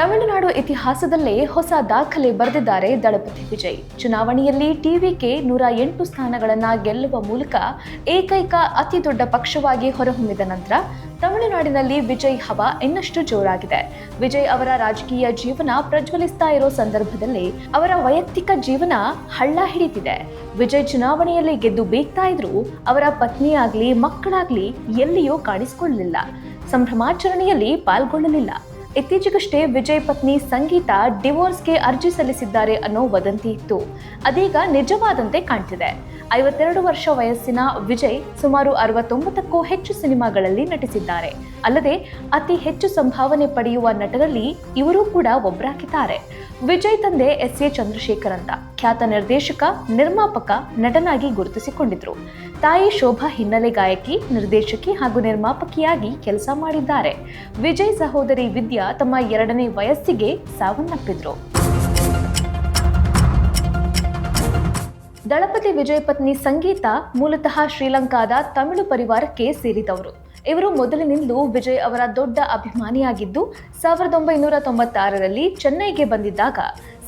ತಮಿಳುನಾಡು ಇತಿಹಾಸದಲ್ಲೇ ಹೊಸ ದಾಖಲೆ ಬರೆದಿದ್ದಾರೆ ದಳಪತಿ ವಿಜಯ್. ಚುನಾವಣೆಯಲ್ಲಿ ಟಿವಿಕೆ 108 ಸ್ಥಾನಗಳನ್ನು ಗೆಲ್ಲುವ ಮೂಲಕ ಏಕೈಕ ಅತಿ ದೊಡ್ಡ ಪಕ್ಷವಾಗಿ ಹೊರಹೊಮ್ಮಿದ ನಂತರ ತಮಿಳುನಾಡಿನಲ್ಲಿ ವಿಜಯ್ ಹವಾ ಇನ್ನಷ್ಟು ಜೋರಾಗಿದೆ. ವಿಜಯ್ ಅವರ ರಾಜಕೀಯ ಜೀವನ ಪ್ರಜ್ವಲಿಸ್ತಾ ಇರೋ ಸಂದರ್ಭದಲ್ಲಿ ಅವರ ವೈಯಕ್ತಿಕ ಜೀವನ ಹಳ್ಳ ಹಿಡಿತಿದೆ. ವಿಜಯ್ ಚುನಾವಣೆಯಲ್ಲಿ ಗೆದ್ದು ಬೇಕ್ತಾ ಇದ್ರು ಅವರ ಪತ್ನಿಯಾಗ್ಲಿ ಮಕ್ಕಳಾಗ್ಲಿ ಎಲ್ಲಿಯೂ ಕಾಣಿಸಿಕೊಳ್ಳಲಿಲ್ಲ, ಸಂಭ್ರಮಾಚರಣೆಯಲ್ಲಿ ಪಾಲ್ಗೊಳ್ಳಲಿಲ್ಲ. ಇತ್ತೀಚೆಗಷ್ಟೇ ವಿಜಯ್ ಪತ್ನಿ ಸಂಗೀತಾ ಡಿವೋರ್ಸ್ಗೆ ಅರ್ಜಿ ಸಲ್ಲಿಸಿದ್ದಾರೆ ಅನ್ನೋ ವದಂತಿ ಇತ್ತು. ಅದೀಗ ನಿಜವಾದಂತೆ ಕಾಣ್ತಿದೆ. 52 ವರ್ಷ ವಯಸ್ಸಿನ ವಿಜಯ್ ಸುಮಾರು 69ಕ್ಕೂ ಹೆಚ್ಚು ಸಿನಿಮಾಗಳಲ್ಲಿ ನಟಿಸಿದ್ದಾರೆ. ಅಲ್ಲದೆ ಅತಿ ಹೆಚ್ಚು ಸಂಭಾವನೆ ಪಡೆಯುವ ನಟರಲ್ಲಿ ಇವರು ಕೂಡ ಒಬ್ಬರಾಗಿದ್ದಾರೆ. ವಿಜಯ್ ತಂದೆ ಎಸ್.ಎ. ಚಂದ್ರಶೇಖರ್ ಅಂತ ಖ್ಯಾತ ನಿರ್ದೇಶಕ, ನಿರ್ಮಾಪಕ, ನಟನಾಗಿ ಗುರುತಿಸಿಕೊಂಡಿದ್ರು. ತಾಯಿ ಶೋಭಾ ಹಿನ್ನೆಲೆ ಗಾಯಕಿ, ನಿರ್ದೇಶಕಿ ಹಾಗೂ ನಿರ್ಮಾಪಕಿಯಾಗಿ ಕೆಲಸ ಮಾಡಿದ್ದಾರೆ. ವಿಜಯ್ ಸಹೋದರಿ ವಿದ್ಯಾ ತಮ್ಮ 2ನೇ ವಯಸ್ಸಿಗೆ ಸಾವನ್ನಪ್ಪಿದ್ರು. ದಳಪತಿ ವಿಜಯ್ ಪತ್ನಿ ಸಂಗೀತಾ ಮೂಲತಃ ಶ್ರೀಲಂಕಾದ ತಮಿಳು ಪರಿವಾರಕ್ಕೆ ಸೇರಿದವರು. ಇವರು ಮೊದಲಿನಿಂದಲೂ ವಿಜಯ್ ಅವರ ದೊಡ್ಡ ಅಭಿಮಾನಿಯಾಗಿದ್ದು 1996ರಲ್ಲಿ ಚೆನ್ನೈಗೆ ಬಂದಿದ್ದಾಗ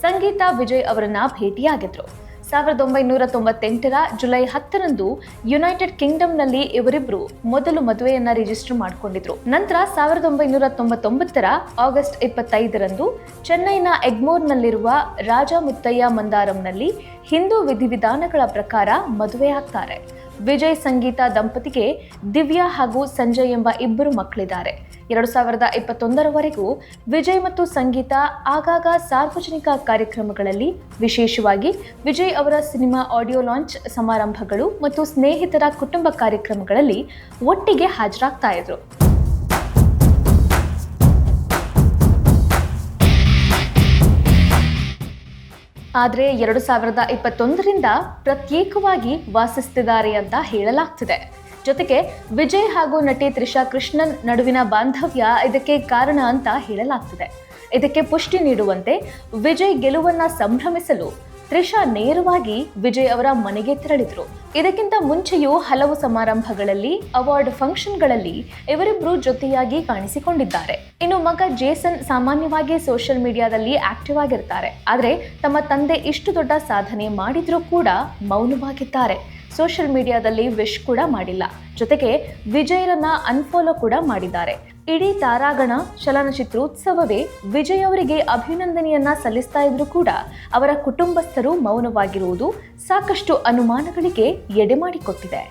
ಸಂಗೀತಾ ವಿಜಯ್ ಅವರನ್ನ ಭೇಟಿಯಾಗಿದ್ರು. 1998ರ ಜುಲೈ 10ರಂದು ಯುನೈಟೆಡ್ ಕಿಂಗ್ಡಮ್ನಲ್ಲಿ ಇವರಿಬ್ರು ಮೊದಲು ಮದುವೆಯನ್ನ ರಿಜಿಸ್ಟರ್ ಮಾಡಿಕೊಂಡಿದ್ರು. ನಂತರ 1999ರ ಆಗಸ್ಟ್ 25ರಂದು ಚೆನ್ನೈನ ಎಗ್ಮೋರ್ನಲ್ಲಿರುವ ರಾಜ ಮುತ್ತಯ್ಯ ಮಂದಾರಂನಲ್ಲಿ ಹಿಂದೂ ವಿಧಿವಿಧಾನಗಳ ಪ್ರಕಾರ ಮದುವೆಯಾಗ್ತಾರೆ. ವಿಜಯ್ ಸಂಗೀತಾ ದಂಪತಿಗೆ ದಿವ್ಯಾ ಹಾಗೂ ಸಂಜಯ್ ಎಂಬ 2 ಮಕ್ಕಳಿದ್ದಾರೆ. 2021ರವರೆಗೂ ವಿಜಯ್ ಮತ್ತು ಸಂಗೀತಾ ಆಗಾಗ ಸಾರ್ವಜನಿಕ ಕಾರ್ಯಕ್ರಮಗಳಲ್ಲಿ, ವಿಶೇಷವಾಗಿ ವಿಜಯ್ ಅವರ ಸಿನಿಮಾ ಆಡಿಯೋ ಲಾಂಚ್ ಸಮಾರಂಭಗಳು ಮತ್ತು ಸ್ನೇಹಿತರ ಕುಟುಂಬ ಕಾರ್ಯಕ್ರಮಗಳಲ್ಲಿ ಒಟ್ಟಿಗೆ ಹಾಜರಾಗ್ತಾ ಇದ್ರು. ಆದರೆ 2021ರಿಂದ ಪ್ರತ್ಯೇಕವಾಗಿ ವಾಸಿಸುತ್ತಿದ್ದಾರೆ ಅಂತ ಹೇಳಲಾಗ್ತಿದೆ. ಜೊತೆಗೆ ವಿಜಯ್ ಹಾಗೂ ನಟಿ ತ್ರಿಷಾ ಕೃಷ್ಣನ್ ನಡುವಿನ ಬಾಂಧವ್ಯ ಇದಕ್ಕೆ ಕಾರಣ ಅಂತ ಹೇಳಲಾಗ್ತಿದೆ. ಇದಕ್ಕೆ ಪುಷ್ಟಿ ನೀಡುವಂತೆ ವಿಜಯ್ ಗೆಲುವನ್ನ ಸಂಭ್ರಮಿಸಲು ತ್ರಿಷಾ ನೇರವಾಗಿ ವಿಜಯ್ ಅವರ ಮನೆಗೆ ತೆರಳಿದ್ರು. ಇದಕ್ಕಿಂತ ಮುಂಚೆಯೂ ಹಲವು ಸಮಾರಂಭಗಳಲ್ಲಿ, ಅವಾರ್ಡ್ ಫಂಕ್ಷನ್ಗಳಲ್ಲಿ ಇವರಿಬ್ರು ಜೊತೆಯಾಗಿ ಕಾಣಿಸಿಕೊಂಡಿದ್ದಾರೆ. ಇನ್ನು ಮಗ ಜೇಸನ್ ಸಾಮಾನ್ಯವಾಗಿ ಸೋಷಿಯಲ್ ಮೀಡಿಯಾದಲ್ಲಿ ಆಕ್ಟಿವ್ ಆಗಿರ್ತಾರೆ. ಆದರೆ ತಮ್ಮ ತಂದೆ ಇಷ್ಟು ದೊಡ್ಡ ಸಾಧನೆ ಮಾಡಿದ್ರೂ ಕೂಡ ಮೌನವಾಗಿದ್ದಾರೆ. ಸೋಷಿಯಲ್ ಮೀಡಿಯಾದಲ್ಲಿ ವಿಶ್ ಕೂಡ ಮಾಡಿಲ್ಲ. ಜೊತೆಗೆ ವಿಜಯ್ರನ್ನ ಅನ್ಫಾಲೋ ಕೂಡ ಮಾಡಿದ್ದಾರೆ. ಇಡೀ ತಾರಾಗಣ ಚಲನಚಿತ್ರೋತ್ಸವವೇ ವಿಜಯ್ ಅವರಿಗೆ ಅಭಿನಂದನೆಯನ್ನ ಸಲ್ಲಿಸ್ತಾ ಇದ್ರು ಕೂಡ ಅವರ ಕುಟುಂಬಸ್ಥರು ಮೌನವಾಗಿರುವುದು ಸಾಕಷ್ಟು ಅನುಮಾನಗಳಿಗೆ ಎಡೆಮಾಡಿಕೊಟ್ಟಿದೆ.